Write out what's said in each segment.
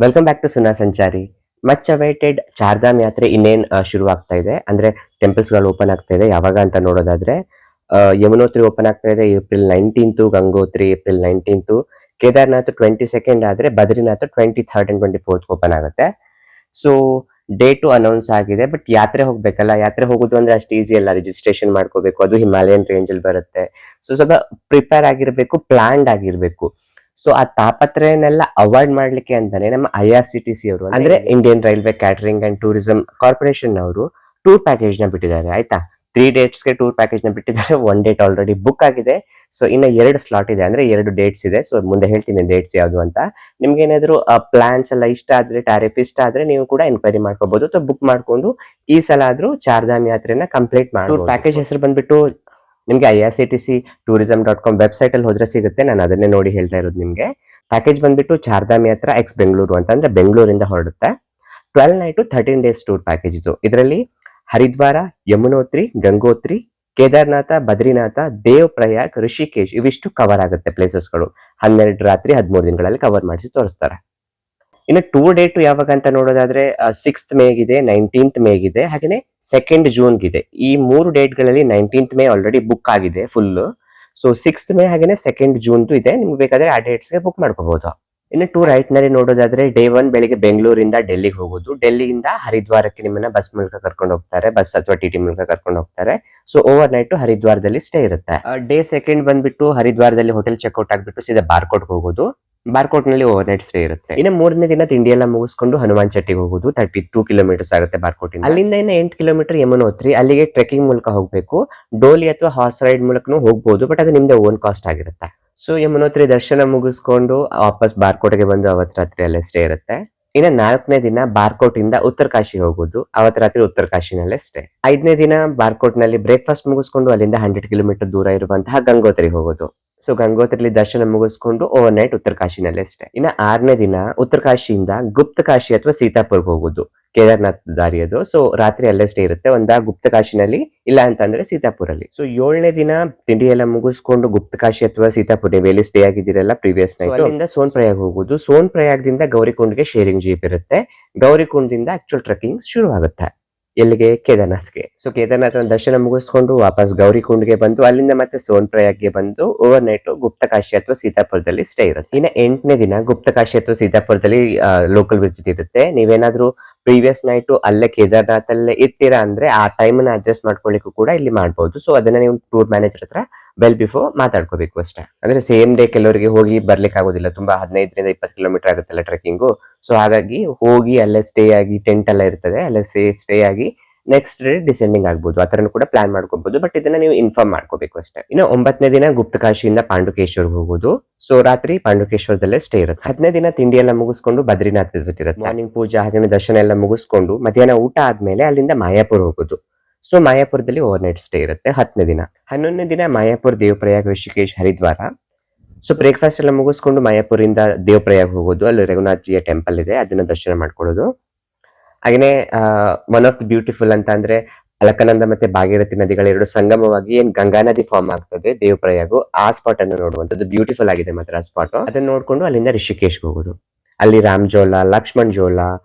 Welcome back to ಸುನಾ ಸಂಚಾರಿ. Much awaited Chardham ಯಾತ್ರೆ ಇನ್ನೇನ್ ಶುರು ಆಗ್ತಾ ಇದೆ. ಅಂದ್ರೆ ಟೆಂಪಲ್ಸ್ ಗಳು ಓಪನ್ ಆಗ್ತಾ ಇದೆ. ಯಾವಾಗ ಅಂತ ನೋಡೋದಾದ್ರೆ ಯಮುನೋತ್ರಿ ಓಪನ್ ಆಗ್ತಾ ಇದೆ April 19th, Gangotri April 19th, Kedarnath 22nd ಆದ್ರೆ Badrinath 23rd and 24th open ಆಗುತ್ತೆ. ಸೊ ಡೇಟು ಅನೌನ್ಸ್ ಆಗಿದೆ. ಬಟ್ ಯಾತ್ರೆ ಹೋಗ್ಬೇಕಲ್ಲ, ಯಾತ್ರೆ ಹೋಗುದು ಅಂದ್ರೆ ಅಷ್ಟು ಈಸಿ ಅಲ್ಲ. ರಿಜಿಸ್ಟ್ರೇಷನ್ ಮಾಡ್ಕೋಬೇಕು, ಅದು ಹಿಮಾಲಯನ್ ರೇಂಜ್ ಅಲ್ಲಿ ಬರುತ್ತೆ. ಸೊ ಸ್ವಲ್ಪ ಪ್ರಿಪೇರ್ ಆಗಿರ್ಬೇಕು, ಪ್ಲಾನ್ಡ್ ಆಗಿರ್ಬೇಕು. ಸೊ ಆ ತಾಪತ್ರಯನೆಲ್ಲ ಅವಾಯ್ಡ್ ಮಾಡ್ಲಿಕ್ಕೆ ಅಂತಾನೆ ನಮ್ಮ IRCTC ಅವರು ಅಂದ್ರೆ Indian railway catering and tourism corporation ಅವರು ಟೂರ್ ಪ್ಯಾಕೇಜ್ ನ ಬಿಟ್ಟಿದ್ದಾರೆ. ಆಯ್ತಾ, 3 ಡೇಟ್ಸ್ಗೆ ಟೂರ್ ಪ್ಯಾಕೇಜ್ ನ ಬಿಟ್ಟಿದ್ದಾರೆ. 1 ಡೇಟ್ ಆಲ್ರೆಡಿ ಬುಕ್ ಆಗಿದೆ. ಸೊ ಇನ್ನ 2 ಸ್ಲಾಟ್ ಇದೆ, ಅಂದ್ರೆ 2 ಡೇಟ್ಸ್ ಇದೆ. ಸೊ ಮುಂದೆ ಹೇಳ್ತೀನಿ ಡೇಟ್ಸ್ ಯಾವ್ದು ಅಂತ. ನಿಮ್ಗೆ ಏನಾದ್ರು ಪ್ಲಾನ್ಸ್ ಎಲ್ಲ ಇಷ್ಟ ಆದ್ರೆ, ಟ್ಯಾರಿಫ್ ಇಷ್ಟ ಆದ್ರೆ ನೀವು ಕೂಡ ಎನ್ಕ್ವೈರಿ ಮಾಡ್ಕೋಬಹುದು ಅಥವಾ ಬುಕ್ ಮಾಡ್ಕೊಂಡು ಈ ಸಲ ಆದ್ರೂ ಚಾರ್ಧಾಮ್ ಯಾತ್ರೆನ ಕಂಪ್ಲೀಟ್ ಮಾಡಿ. ಪ್ಯಾಕೇಜ್ ಹೆಸರು ಬಂದ್ಬಿಟ್ಟು ನಿಮ್ಗೆ IRCTC tourism.com ವೆಬ್ಸೈಟ್ ಅಲ್ಲಿ ಹೋದ್ರೆ ಸಿಗುತ್ತೆ. ನಾನು ಅದನ್ನೇ ನೋಡಿ ಹೇಳ್ತಾ ಇರೋದು ನಿಮ್ಗೆ. ಪ್ಯಾಕೇಜ್ ಬಂದ್ಬಿಟ್ಟು ಚಾರ್ಧಾಮ್ ಯಾತ್ರಾ ಎಕ್ಸ್ ಬೆಂಗಳೂರು ಅಂತ, ಅಂದ್ರೆ ಬೆಂಗಳೂರಿಂದ ಹೊರಡುತ್ತೆ. 12 night 13 days ಟೂರ್ ಪ್ಯಾಕೇಜ್ ಇದು. ಇದರಲ್ಲಿ ಹರಿದ್ವಾರ, ಯಮುನೋತ್ರಿ, ಗಂಗೋತ್ರಿ, ಕೇದಾರ್ನಾಥ, ಬದ್ರಿನಾಥ, ದೇವ್ ಪ್ರಯಾಗ್, ಋಷಿಕೇಶ್ ಇವಿಷ್ಟು ಕವರ್ ಆಗುತ್ತೆ ಪ್ಲೇಸಸ್ಗಳು. 12 ರಾತ್ರಿ 13 ದಿನಗಳಲ್ಲಿ ಕವರ್ ಮಾಡಿಸಿ ತೋರಿಸ್ತಾರೆ. ಇನ್ನು ಟೂರ್ ಡೇಟ್ ಯಾವಾಗ ಅಂತ ನೋಡೋದಾದ್ರೆ 6th ಮೇಗಿದೆ, 19th ಮೇಗಿದೆ, ಹಾಗೇನೆ 2nd June ಗಿದೆ. ಈ 3 ಡೇಟ್ಗಳಲ್ಲಿ 19th ಮೇ ಆಲ್ರೆಡಿ ಬುಕ್ ಆಗಿದೆ ಫುಲ್. ಸೊ 6th ಮೇ ಹಾಗೇನೆ 2nd June ಇದೆ. ನಿಮ್ಗೆ ಬೇಕಾದ್ರೆ ಆ ಡೇಟ್ಸ್ಗೆ ಬುಕ್ ಮಾಡ್ಕೋಬಹುದು. ಇನ್ನು ಟೂರ್ ಐಟ್ನರಿ ನೋಡೋದಾದ್ರೆ ಡೇ 1 ಬೆಳಿಗ್ಗೆ ಬೆಂಗಳೂರಿಂದ ಡೆಲ್ಲಿಗೆ ಹೋಗೋದು. ಡೆಲ್ಲಿಯಿಂದ ಹರಿದ್ವಾರಕ್ಕೆ ನಿಮ್ಮನ್ನ ಬಸ್ ಮೂಲಕ ಕರ್ಕೊಂಡು ಹೋಗ್ತಾರೆ, ಬಸ್ ಅಥವಾ TT ಮೂಲಕ ಕರ್ಕೊಂಡು ಹೋಗ್ತಾರೆ. ಸೊ ಓವರ್ ನೈಟ್ ಹರಿದ್ವಾರದಲ್ಲಿ ಸ್ಟೇ ಇರುತ್ತೆ. ಡೇ 2 ಬಂದ್ಬಿಟ್ಟು ಹರಿದ್ವಾರದಲ್ಲಿ ಹೋಟೆಲ್ ಚೆಕ್ಔಟ್ ಆಗ್ಬಿಟ್ಟು ಸೀದಾ ಬಾರ್ಕೋಟ್ಗೆ ಹೋಗೋದು. ಬಾರ್ಕೋಟ್ ನಲ್ಲಿ ಓವರ್ ನೈಟ್ ಸ್ಟೇ ಇರುತ್ತೆ. ಇನ್ನು 3ನೇ ದಿನ ತಿಂಡಿ ಎಲ್ಲ ಮುಗಿಸ್ಕೊಂಡು ಹನುಮಾನ್ ಚಟ್ಟಿಗೆ ಹೋಗೋದು. 32 ಕಿಲೋಮೀಟರ್ಸ್ ಆಗುತ್ತೆ ಬಾರ್ಕೋಟ್ ಇಂದ. ಅಲ್ಲಿಂದ ಇನ್ನು 8 ಕಿಲೋಮೀಟರ್ ಯಮುನೋತ್ರಿ, ಅಲ್ಲಿಗೆ ಟ್ರೆಕಿಂಗ್ ಮೂಲಕ ಹೋಗ್ಬೇಕು. ಡೋಲಿ ಅಥವಾ ಹಾರ್ಸ್ ರೈಡ್ ಮೂಲಕನೂ ಹೋಗ್ಬೋದು, ಬಟ್ ಅದು ನಿಮ್ದೆ ಓನ್ ಕಾಸ್ಟ್ ಆಗಿರುತ್ತೆ. ಸೊ ಯಮುನೋತ್ರಿ ದರ್ಶನ ಮುಗಿಸ್ಕೊಂಡು ವಾಪಸ್ ಬಾರ್ಕೋಟ್ಗೆ ಬಂದು ಅವತ್ ರಾತ್ರಿ ಅಲ್ಲೇ ಸ್ಟೇ ಇರುತ್ತೆ. ಇನ್ನು 4ನೇ ದಿನ ಬಾರ್ಕೋಟ್ ಇಂದ ಉತ್ತರ ಕಾಶಿ ಹೋಗೋದು. ಅವತ್ ರಾತ್ರಿ ಉತ್ತರ ಕಾಶಿನಲ್ಲೇ ಸ್ಟೇ. 5ನೇ ದಿನ ಬಾರ್ಕೋಟ್ ನಲ್ಲಿ ಬ್ರೇಕ್ಫಾಸ್ಟ್ ಮುಗಿಸ್ಕೊಂಡು ಅಲ್ಲಿಂದ 100 ಕಿಲೋಮೀಟರ್ ದೂರ ಇರುವಂತಹ ಗಂಗೋತ್ರಿ ಹೋಗೋದು. ಸೊ ಗಂಗೋತ್ರಿಲಿ ದರ್ಶನ ಮುಗಿಸ್ಕೊಂಡು ಓವರ್ ನೈಟ್ ಉತ್ತರ ಕಾಶಿನಲ್ಲೇ ಅಷ್ಟೇ. ಇನ್ನ 6ನೇ ದಿನ ಉತ್ತರ ಕಾಶಿಯಿಂದ ಗುಪ್ತ ಕಾಶಿ ಅಥವಾ ಸೀತಾಪುರ್ಗೆ ಹೋಗೋದು. ಕೇದಾರ್ನಾಥ್ ದಾರಿ ಅದು. ಸೊ ರಾತ್ರಿ ಅಲ್ಲೇ ಸ್ಟೇ ಇರುತ್ತೆ, ಒಂದ ಗುಪ್ತ ಕಾಶಿನಲ್ಲಿ ಇಲ್ಲ ಅಂತಂದ್ರೆ ಸೀತಾಪುರಲ್ಲಿ. ಸೊ 7ನೇ ದಿನ ತಿಂಡಿ ಎಲ್ಲ ಮುಗಿಸ್ಕೊಂಡು ಗುಪ್ತ ಕಾಶಿ ಅಥವಾ ಸೀತಾಪುರ್ ನೀವು ಎಲ್ಲಿ ಸ್ಟೇ ಆಗಿದ್ದೀರಲ್ಲ ಪ್ರೀವಿಯಸ್ ನೈಟ್, ಅಲ್ಲಿಂದ ಸೋನ್ ಪ್ರಯಾಗ್ ಹೋಗೋದು. ಸೋನ್ ಪ್ರಯಾಗ್ದಿಂದ ಗೌರಿಕುಂಡ್ಗೆ ಶೇರಿಂಗ್ ಜೀಪ್ ಇರುತ್ತೆ. ಗೌರಿಕುಂಡದಿಂದ ಆಕ್ಚುಲ್ ಟ್ರೆಕಿಂಗ್ ಶುರು ಆಗುತ್ತೆ. ಎಲ್ಲಿಗೆ? ಕೇದಾರ್ನಾಥ್ಗೆ. ಸೊ ಕೇದಾರ್ನಾಥ್ ದರ್ಶನ ಮುಗಿಸ್ಕೊಂಡು ವಾಪಸ್ ಗೌರಿಕುಂಡ್ಗೆ ಬಂದು ಅಲ್ಲಿಂದ ಮತ್ತೆ ಸೋನ್ ಪ್ರಯಾಗ್ಗೆ ಬಂದು ಓವರ್ ನೈಟ್ ಗುಪ್ತ ಕಾಶಿ ಅಥವಾ ಸೀತಾಪುರದಲ್ಲಿ ಸ್ಟೇ ಇರುತ್ತೆ. ಇನ್ನು 8ನೇ ದಿನ ಗುಪ್ತ ಕಾಶಿ ಅಥವಾ ಸೀತಾಪುರದಲ್ಲಿ ಲೋಕಲ್ ವಿಸಿಟ್ ಇರುತ್ತೆ. ನೀವೇನಾದ್ರೂ ಪ್ರೀವಿಯಸ್ ನೈಟ್ ಅಲ್ಲೇ ಕೇದಾರ್ನಾಥ್ ಅಲ್ಲೇ ಇರ್ತೀರಾ ಅಂದ್ರೆ ಆ ಟೈಮ್ ನ ಅಡ್ಜಸ್ಟ್ ಮಾಡ್ಕೊಳ್ಳಿಕ್ಕೂ ಕೂಡ ಇಲ್ಲಿ ಮಾಡಬಹುದು. ಸೊ ಅದನ್ನ ನೀವು ಟೂರ್ ಮ್ಯಾನೇಜರ್ ಹತ್ರ ವೆಲ್ ಬಿಫೋರ್ ಮಾತಾಡ್ಕೋಬೇಕು ಅಷ್ಟೇ. ಅಂದ್ರೆ ಸೇಮ್ ಡೇ ಕೆಲವರಿಗೆ ಹೋಗಿ ಬರ್ಲಿಕ್ಕೆ ಆಗೋದಿಲ್ಲ, ತುಂಬಾ 15ರಿಂದ 20 ಕಿಲೋಮೀಟರ್ ಆಗುತ್ತಲ್ಲ ಟ್ರೆಕಿಂಗು. ಸೊ ಹಾಗಾಗಿ ಹೋಗಿ ಅಲ್ಲೇ ಸ್ಟೇ ಆಗಿ, ಟೆಂಟ್ ಎಲ್ಲ ಇರ್ತದೆ, ಅಲ್ಲೇ ಸ್ಟೇ ಆಗಿ ನೆಕ್ಸ್ಟ್ ಡೇ ಡಿಸೆಂಡಿಂಗ್ ಆಗ್ಬಹುದು. ಆ ತರ ಕೂಡ ಪ್ಲಾನ್ ಮಾಡ್ಕೋಬಹುದು. ಬಟ್ ಇದನ್ನ ನೀವು ಇನ್ಫಾರ್ಮ್ ಮಾಡ್ಕೋಬೇಕು ಅಷ್ಟೇ. ಇನ್ನು 9ನೇ ದಿನ ಗುಪ್ತ ಕಾಶಿಯಿಂದ ಪಾಂಡುಕೇಶ್ವರ್ ಹೋಗೋದು. ಸೊ ರಾತ್ರಿ ಪಾಂಡುಕೇಶ್ವರದಲ್ಲೇ ಸ್ಟೇ ಇರುತ್ತೆ. 10ನೇ ದಿನ ತಿಂಡಿ ಎಲ್ಲ ಮುಗಿಸ್ಕೊಂಡು ಬದ್ರಿನಾಥ್ ವಿಸಿಟ್ ಇರುತ್ತೆ. ಮಾರ್ನಿಂಗ್ ಪೂಜಾ ಹಾಗೆ ದರ್ಶನ ಎಲ್ಲ ಮುಗಿಸ್ಕೊಂಡು ಮಧ್ಯಾಹ್ನ ಊಟ ಆದ್ಮೇಲೆ ಅಲ್ಲಿಂದ ಮಾಯಾಪುರ್ ಹೋಗೋದು. ಸೊ ಮಾಯಾಪುರದಲ್ಲಿ ಓವರ್ ನೈಟ್ ಸ್ಟೇ ಇರುತ್ತೆ 10ನೇ ದಿನ. 11ನೇ ದಿನ ಮಾಯಾಪುರ್, ದೇವಪ್ರಯಾಗ್, ಋಷಿಕೇಶ್, ಹರಿದ್ವಾರ. ಸೊ ಬ್ರೇಕ್ಫಾಸ್ಟ್ ಎಲ್ಲ ಮುಗಿಸ್ಕೊಂಡು ಮಾಯಾಪುರಿಂದ ದೇವಪ್ರಯಾಗ್ ಹೋಗೋದು. ಅಲ್ಲಿ ರಘುನಾಥ್ಜಿಯ ಟೆಂಪಲ್ ಇದೆ, ಅದನ್ನ ದರ್ಶನ ಮಾಡ್ಕೊಳ್ಳೋದು. ಹಾಗೇನೆ ಒನ್ ಆಫ್ ದಿ ಬ್ಯೂಟಿಫುಲ್ ಅಂತ ಅಂದ್ರೆ ಅಲಕನಂದ ಮತ್ತೆ ಭಾಗೀರಥಿ ನದಿಗಳ 2 ಸಂಗಮವಾಗಿ ಏನ್ ಗಂಗಾ ನದಿ ಫಾರ್ಮ್ ಆಗ್ತದೆ ದೇವಪ್ರಯಾಗು, ಆ ಸ್ಪಾಟ್ ಅನ್ನು ನೋಡುವಂತದ್ದು ಬ್ಯೂಟಿಫುಲ್ ಆಗಿದೆ ಮಾತ್ರ ಆ ಸ್ಪಾಟ್. ಅದನ್ನ ನೋಡ್ಕೊಂಡು ಅಲ್ಲಿಂದ ರಿಷಿಕೇಶ್ ಹೋಗೋದು. ಅಲ್ಲಿ ರಾಮಜೋಲ, ಲಕ್ಷ್ಮಣ್ ಜೋಲ,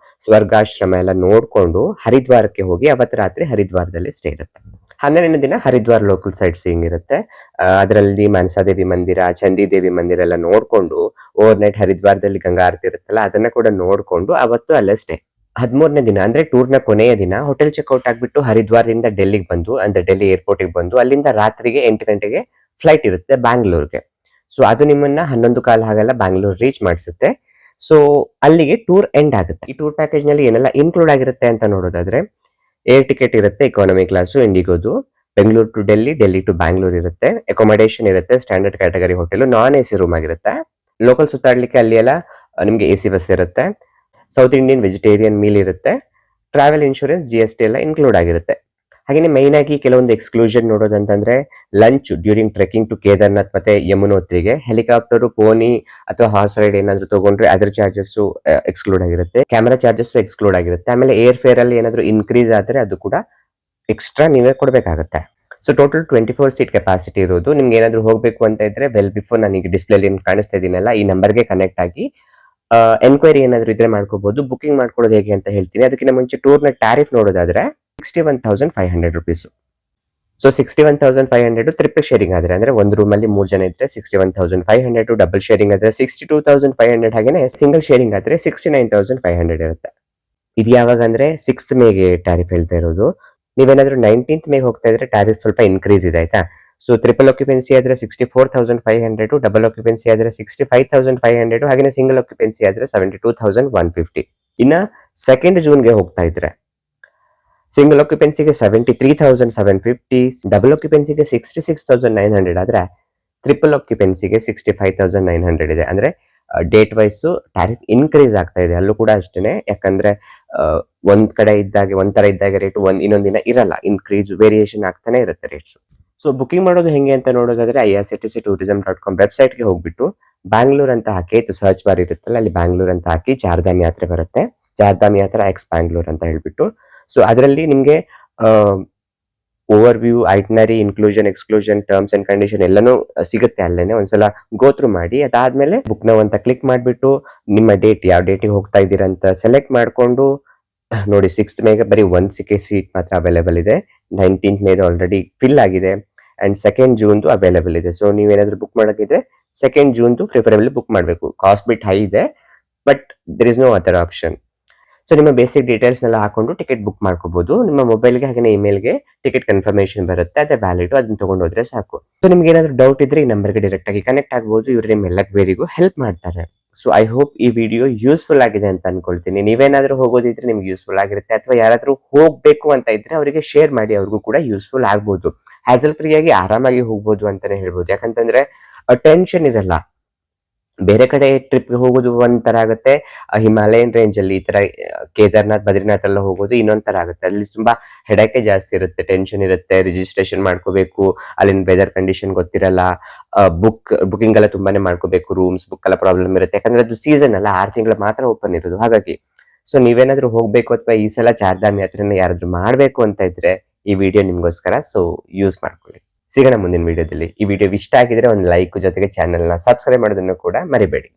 ಸ್ವರ್ಗಾಶ್ರಮ ಎಲ್ಲ ನೋಡ್ಕೊಂಡು ಹರಿದ್ವಾರಕ್ಕೆ ಹೋಗಿ ಅವತ್ತು ರಾತ್ರಿ ಹರಿದ್ವಾರದಲ್ಲಿ ಸ್ಟೇ ಇರುತ್ತೆ. 12ನೇ ದಿನ ಹರಿದ್ವಾರ ಲೋಕಲ್ ಸೈಟ್ ಸೀಯಿಂಗ್ ಇರುತ್ತೆ. ಅದರಲ್ಲಿ ಮನಸಾದೇವಿ ಮಂದಿರ, ಚಂದಿದೇವಿ ಮಂದಿರ ಎಲ್ಲ ನೋಡ್ಕೊಂಡು ಓವರ್ ನೈಟ್ ಹರಿದ್ವಾರದಲ್ಲಿ ಗಂಗಾ ಆರತಿ ಇರುತ್ತಲ್ಲ ಅದನ್ನ ಕೂಡ ನೋಡ್ಕೊಂಡು ಅವತ್ತು ಅಲ್ಲೇ ಸ್ಟೇ. 13ನೇ ದಿನ ಅಂದ್ರೆ ಟೂರ್ ನ ಕೊನೆಯ ದಿನ ಹೋಟೆಲ್ ಚೆಕ್ಔಟ್ ಆಗ್ಬಿಟ್ಟು ಹರಿದ್ವಾರದಿಂದ ಡೆಲ್ಲಿಗೆ ಬಂದು, ಅಂದ್ರೆ ಡೆಲ್ಲಿ ಏರ್ಪೋರ್ಟ್ ಗೆ ಬಂದು ಅಲ್ಲಿಂದ ರಾತ್ರಿಗೆ 8 ಗಂಟೆಗೆ ಫ್ಲೈಟ್ ಇರುತ್ತೆ ಬ್ಯಾಂಗ್ಳೂರ್ಗೆ. ಸೊ ಅದು ನಿಮ್ಮನ್ನ 11:15 ಹಾಗೆಲ್ಲ ಬ್ಯಾಂಗ್ಳೂರ್ ರೀಚ್ ಮಾಡಿಸುತ್ತೆ. ಸೊ ಅಲ್ಲಿಗೆ ಟೂರ್ ಎಂಡ್ ಆಗುತ್ತೆ. ಈ ಟೂರ್ ಪ್ಯಾಕೇಜ್ ನಲ್ಲಿ ಏನೆಲ್ಲ ಇನ್ಕ್ಲೂಡ್ ಆಗಿರುತ್ತೆ ಅಂತ ನೋಡೋದಾದ್ರೆ ಏರ್ ಟಿಕೆಟ್ ಇರುತ್ತೆ, ಎಕಾನಮಿ ಕ್ಲಾಸು, ಇಂಡಿಗೋದು. ಬೆಂಗಳೂರು ಟು ಡೆಲ್ಲಿ, ಡೆಲ್ಲಿ ಟು ಬ್ಯಾಂಗ್ಳೂರ್ ಇರುತ್ತೆ. ಅಕೊಮಡೇಷನ್ ಇರುತ್ತೆ, standard category hotel, non AC room ಆಗಿರುತ್ತೆ. ಲೋಕಲ್ ಸುತ್ತಾಡ್ಲಿಕ್ಕೆ ಅಲ್ಲಿ ಎಲ್ಲ ನಿಮ್ಗೆ AC ಬಸ್ ಇರುತ್ತೆ. ಸೌತ್ ಇಂಡಿಯನ್ ವೆಜಿಟೇರಿಯನ್ ಮೀಲ್ ಇರುತ್ತೆ. ಟ್ರಾವೆಲ್ ಇನ್ಶೂರೆನ್ಸ್, GST ಎಲ್ಲ ಇನ್ಕ್ಲೂಡ್ ಆಗಿರುತ್ತೆ. ಹಾಗೆ ಮೈನ್ ಆಗಿ ಕೆಲವೊಂದು ಎಕ್ಸ್ಕ್ಲೂಷನ್ ನೋಡೋದಂತಂದ್ರೆ lunch during trekking to Kedarnath ಮತ್ತೆ ಯಮುನೋತ್ರಿಗೆ ಹೆಲಿಕಾಪ್ಟರ್, ಪೋನಿ ಅಥವಾ ಹಾರ್ಸ್ ರೈಡ್ ಏನಾದ್ರು ತಗೊಂಡ್ರೆ ಅದರ ಚಾರ್ಜಸ್ ಎಕ್ಸ್ಕ್ಲೂಡ್ ಆಗಿರುತ್ತೆ. ಕ್ಯಾಮೆರಾ ಚಾರ್ಜಸ್ ಎಕ್ಸ್ಕ್ಲೂಡ್ ಆಗಿರುತ್ತೆ. ಆಮೇಲೆ ಏರ್ ಫೇರ್ ಅಲ್ಲಿ ಏನಾದ್ರು ಇನ್ಕ್ರೀಸ್ ಆದ್ರೆ ಅದು ಕೂಡ ಎಕ್ಸ್ಟ್ರಾ ನೀವೇ ಕೊಡ್ಬೇಕಾಗುತ್ತೆ. ಸೊ ಟೋಟಲ್ 24 ಸೀಟ್ ಕೆಪಾಸಿಟಿ ಇರೋದು. ನಿಮ್ಗೆ ಏನಾದ್ರು ಹೋಗ್ಬೇಕು ಅಂತ ಇದ್ರೆ ವೆಲ್ ಬಿಫೋರ್ ನಾನು ಈಗ ಡಿಸ್ಪ್ಲೇ ಕಾಣಿಸ್ತಾ ಇದೀನಲ್ಲ ಈ ನಂಬರ್ಗೆ ಕನೆಕ್ಟ್ ಆಗಿ ಎನ್ಕ್ವೈರಿ ಏನಾದ್ರು ಇದ್ರೆ ಮಾಡ್ಕೋಬಹುದು. ಬುಕಿಂಗ್ ಮಾಡ್ಕೊಳ್ಳೋದು ಹೇಗೆ ಅಂತ ಹೇಳ್ತೀನಿ. ಅದಕ್ಕಿಂತ ಮುಂಚೆ ಟೂರ್ನ ಟ್ಯಾರಿಫ್ ನೋಡೋದಾದ್ರೆ 61,500 ರುಪೀಸ್. ಸೊ 61,500 ಟ್ರಿಪಲ್ ಶೇರಿಂಗ್ ಆದ್ರೆ, ಅಂದ್ರೆ ಒಂದು ರೂಮ್ ಅಲ್ಲಿ 3 ಜನ ಇದ್ರೆ 61,500, ಡಬಲ್ ಶೇರಿಂಗ್ ಆದ್ರೆ 62,500, ಹಾಗೇನೆ ಸಿಂಗಲ್ ಶೇರಿಂಗ್ ಆದ್ರೆ 69,500 ಇರುತ್ತೆ. ಇದು ಯಾವಾಗ ಅಂದ್ರೆ 6th ಮೇಗೆ ಟ್ಯಾರಿಫ್ ಹೇಳ್ತಾ ಇರೋದು. ನೀವೇನಾದ್ರೂ 19th ಮೇಗೆ ಹೋಗ್ತಾ ಇದ್ರೆ ಟ್ಯಾರಿಫ್ ಸ್ವಲ್ಪ ಇನ್ಕ್ರೀಸ್ ಇದೆ ಆಯ್ತಾ. ಸೊ ಟ್ರಿಪಲ್ ಆಕ್ಯುಪೆನ್ಸಿ ಆದ್ರೆ 64,500, ಡಬಲ್ ಆಕ್ಯುಪೆನ್ಸಿ ಆದ್ರೆ 65,500, ಹಾಗೆ ಸಿಂಗಲ್ ಆಕ್ಯುಪೆನ್ಸಿ ಆದ್ರೆ 72,150. ಇನ್ನ 2nd ಜೂನ್ಗೆ ಹೋಗ್ತಾ ಇದ್ರೆ ಸಿಂಗಲ್ ಆಕ್ಯುಪೆನ್ಸಿಗೆ 73,750, ಡಬಲ್ ಆಕ್ಯುಪೆನ್ಸಿಗೆ 66,900 ಆದ್ರೆ ಟ್ರಿಪಲ್ ಆಕ್ಯುಪೆನ್ಸಿಗೆ 65,900 ಇದೆ. ಅಂದ್ರೆ ಡೇಟ್ ವೈಸ್ ಟ್ಯಾರಿಫ್ ಇನ್ಕ್ರೀಸ್ ಆಗ್ತಾ ಇದೆ. ಅಲ್ಲೂ ಕೂಡ ಅಷ್ಟೇನೆ, ಯಾಕಂದ್ರೆ ಒಂದ್ ಕಡೆ ಇದ್ದಾಗ ಒಂಥರ ಇದ್ದಾಗ ರೇಟ್ ಇನ್ನೊಂದ್ ದಿನ ಇರಲ್ಲ, ಇನ್ಕ್ರೀಸ್ ವೇರಿಯೇಷನ್ ಆಗ್ತಾನೆ ಇರುತ್ತೆ ರೇಟ್ಸ್. ಸೊ ಬುಕಿಂಗ್ ಮಾಡೋದು ಹೆಂಗೆ ಅಂತ ನೋಡೋದಾದ್ರೆ irctc-tourism.com ವೆಬ್ಸೈಟ್ಗೆ ಹೋಗ್ಬಿಟ್ಟು ಬ್ಯಾಂಗ್ಳೂರ್ ಅಂತ ಹಾಕಿ, ಸರ್ಚ್ ಬಾರ್ ಇರುತ್ತಲ್ಲ ಅಲ್ಲಿ ಬ್ಯಾಂಗ್ಳೂರ್ ಅಂತ ಹಾಕಿ ಚಾರ್ಧಾಮ್ ಯಾತ್ರೆ ಬರುತ್ತೆ. ಚಾರ್ಧಾಮ್ ಯಾತ್ರಾ ಎಕ್ಸ್ ಬ್ಯಾಂಗ್ಳೂರ್ ಅಂತ ಹೇಳ್ಬಿಟ್ಟು. ಸೊ ಅದರಲ್ಲಿ ನಿಮ್ಗೆ overview, itinerary, inclusion, exclusion, terms and condition ಎಲ್ಲಾನು ಸಿಗುತ್ತೆ ಅಲ್ಲೇನೆ. ಒಂದ್ಸಲ ಗೋತ್ರು ಮಾಡಿ ಅದಾದ್ಮೇಲೆ ಬುಕ್ ನೌ ಅಂತ ಕ್ಲಿಕ್ ಮಾಡ್ಬಿಟ್ಟು ನಿಮ್ಮ ಡೇಟ್, ಯಾವ ಡೇಟಿಗೆ ಹೋಗ್ತಾ ಇದ್ದೀರಾ ಅಂತ ಸೆಲೆಕ್ಟ್ ಮಾಡ್ಕೊಂಡು ನೋಡಿ 6th ಮೇಗೆ ಬರೀ 1 ಸೀಟ್ ಮಾತ್ರ ಅವೈಲೇಬಲ್ ಇದೆ. 19th ಮೇದು ಆಲ್ರೆಡಿ ಫಿಲ್ ಆಗಿದೆ ಅಂಡ್ 2nd ಜೂನ್ದು ಅವೈಲೇಬಲ್ ಇದೆ. ಸೊ ನೀವೇನಾದ್ರೂ ಬುಕ್ ಮಾಡೋದಿದ್ರೆ 2nd ಜೂನ್ದು ಪ್ರಿಫರೇಬಲ್ ಬುಕ್ ಮಾಡಬೇಕು. ಕಾಸ್ಟ್ ಬಿಟ್ ಹೈ ಇದೆ, but there is no other option. So ನಿಮ್ಮ ಬೇಸಿಕ್ ಡೀಟೇಲ್ಸ್ ಎಲ್ಲ ಹಾಕೊಂಡು ಟಿಕೆಟ್ ಬುಕ್ ಮಾಡ್ಕೋಬಹುದು. ನಿಮ್ಮ ಮೊಬೈಲ್ಗೆ ಹಾಗೆ ಇಮೇಲ್ಗೆ ಟಿಕೆಟ್ ಕನ್ಫರ್ಮೇಶನ್ ಬರುತ್ತೆ, ಅದೇ ವ್ಯಾಲಿಡ್, ಅದನ್ನ ತಗೊಂಡು ಹೋದ್ರೆ ಸಾಕು. ಸೊ ನಿಮ್ಗೆ ಏನಾದ್ರು ಡೌಟ್ ಇದ್ರೆ ಈ ನಂಬರ್ಗೆ ಡೈರೆಕ್ಟ್ ಆಗಿ ಕನೆಕ್ಟ್ ಆಗಬಹುದು. ಇವ್ರು ನಿಮ್ಮೆಲ್ಲ ಕ್ವೇರಿಗೂ ಹೆಲ್ಪ್ ಮಾಡ್ತಾರೆ. ಸೊ ಐ ಹೋಪ್ ಈ ವಿಡಿಯೋ ಯೂಸ್ಫುಲ್ ಆಗಿದೆ ಅಂತ ಅನ್ಕೊಳ್ತೀನಿ. ನೀವೇನಾದ್ರೂ ಹೋಗೋದಿದ್ರೆ ನಿಮ್ಗೆ ಯೂಸ್ಫುಲ್ ಆಗಿರುತ್ತೆ, ಅಥವಾ ಯಾರಾದ್ರೂ ಹೋಗ್ಬೇಕು ಅಂತ ಇದ್ರೆ ಅವರಿಗೆ ಶೇರ್ ಮಾಡಿ, ಅವ್ರಿಗೂ ಕೂಡ ಯೂಸ್ಫುಲ್ ಆಗ್ಬೋದು. ಹ್ಯಾಸಲ್ ಫ್ರೀ ಆಗಿ ಆರಾಮಾಗಿ ಹೋಗ್ಬೋದು ಅಂತಾನೆ ಹೇಳ್ಬೋದು. ಯಾಕಂತಂದ್ರೆ ಟೆನ್ಷನ್ ಇರಲ್ಲ. ಬೇರೆ ಕಡೆ ಟ್ರಿಪ್ ಹೋಗೋದು ಒಂಥರ ಆಗುತ್ತೆ, ಹಿಮಾಲಯನ್ ರೇಂಜ್ ಅಲ್ಲಿ ಈ ತರ ಕೇದಾರ್ನಾಥ್, ಬದ್ರಿನಾಥ್ ಎಲ್ಲ ಹೋಗೋದು ಇನ್ನೊಂದ್ ತರ ಆಗುತ್ತೆ. ಅಲ್ಲಿ ತುಂಬಾ ಹೆಡೇಕೆ ಜಾಸ್ತಿ ಇರುತ್ತೆ, ಟೆನ್ಷನ್ ಇರುತ್ತೆ, ರಿಜಿಸ್ಟ್ರೇಷನ್ ಮಾಡ್ಕೋಬೇಕು, ಅಲ್ಲಿನ ವೆದರ್ ಕಂಡೀಷನ್ ಗೊತ್ತಿರಲ್ಲ, ಬುಕಿಂಗ್ ಎಲ್ಲ ತುಂಬಾನೇ ಮಾಡ್ಕೋಬೇಕು, ರೂಮ್ಸ್ ಬುಕ್ ಎಲ್ಲ ಪ್ರಾಬ್ಲಮ್ ಇರುತ್ತೆ. ಯಾಕಂದ್ರೆ ಅದು ಸೀಸನ್ ಅಲ್ಲ, 6 ತಿಂಗಳು ಮಾತ್ರ ಓಪನ್ ಇರೋದು. ಹಾಗಾಗಿ ಸೊ ನೀವೇನಾದ್ರೂ ಹೋಗ್ಬೇಕು ಅಥವಾ ಈ ಸಲ ಚಾರ್ಧಾಮ್ ಯಾತ್ರೆನ ಯಾರಾದ್ರೂ ಮಾಡ್ಬೇಕು ಅಂತ ಇದ್ರೆ ಈ ವಿಡಿಯೋ ನಿಮ್ಗೋಸ್ಕರ. ಸೊ ಯೂಸ್ ಮಾಡ್ಕೊಳ್ಳಿ. ಸಿಗೋಣ ಮುಂದಿನ ವಿಡಿಯೋದಲ್ಲಿ. ಈ ವಿಡಿಯೋ ಇಷ್ಟ ಆಗಿದ್ರೆ ಒಂದು ಲೈಕ್, ಜೊತೆಗೆ ಚಾನೆಲ್ನ ಸಬ್ಸ್ಕ್ರೈಬ್ ಮಾಡೋದನ್ನು ಕೂಡ ಮರಿಬೇಡಿ.